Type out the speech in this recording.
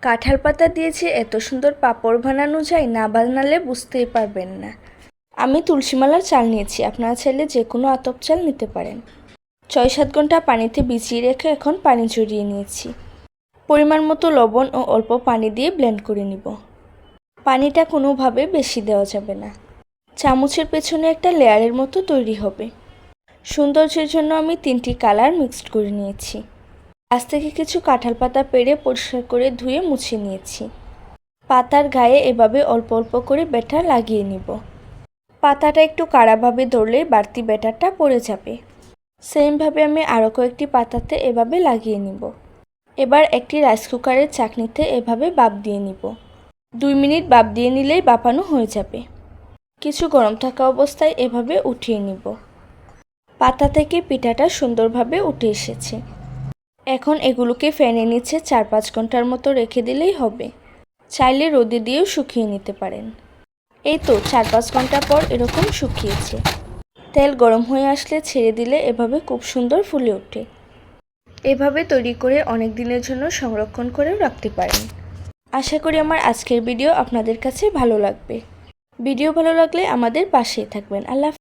কাঁঠাল পাতা দিয়ে যে এত সুন্দর পাঁপড় বানানো যায়, না বানালে বুঝতেই পারবেন না। আমি তুলসীমালার চাল নিয়েছি, আপনারা চাইলে যে কোনো আতপ চাল নিতে পারেন। 6-7 ঘন্টা পানিতে ভিজিয়ে রেখে এখন পানি ঝরিয়ে নিয়েছি। পরিমাণ মতো লবণ ও অল্প পানি দিয়ে ব্লেন্ড করে নিব। পানিটা কোনোভাবে বেশি দেওয়া যাবে না, চামচের পেছনে একটা লেয়ারের মতো তৈরি হবে। সৌন্দর্যের জন্য আমি 3টি কালার মিক্সড করে নিয়েছি। আজ থেকে কিছু কাঁঠাল পাতা পেড়ে পরিষ্কার করে ধুয়ে মুছে নিয়েছি। পাতার গায়ে এভাবে অল্প অল্প করে ব্যাটার লাগিয়ে নিব। পাতাটা একটু কাড়াভাবে ধরলেই বাড়তি ব্যাটারটা পড়ে যাবে। সেমভাবে আমি আরও কয়েকটি পাতাতে এভাবে লাগিয়ে নিব। এবার একটি রাইস কুকারের চাকনিতে এভাবে ভাপ দিয়ে নিব। 2 মিনিট ভাপ দিয়ে নিলেই ভাপানো হয়ে যাবে। কিছু গরম থাকা অবস্থায় এভাবে উঠিয়ে নিব। পাতা থেকে পিঠাটা সুন্দরভাবে উঠে এসেছে। এখন এগুলোকে ফ্যানের নিচে 4-5 ঘন্টার মতো রেখে দিলেই হবে। চাইলে রোদে দিয়েও শুকিয়ে নিতে পারেন। এই তো 4-5 ঘন্টা পর এরকম শুকিয়েছে। তেল গরম হয়ে আসলে ছেড়ে দিলে এভাবে খুব সুন্দর ফুলে ওঠে। এভাবে তৈরি করে অনেক দিনের জন্য সংরক্ষণ করেও রাখতে পারেন। আশা করি আমার আজকের ভিডিও আপনাদের কাছে ভালো লাগবে। ভিডিও ভালো লাগলে আমাদের পাশেই থাকবেন। আল্লাহ।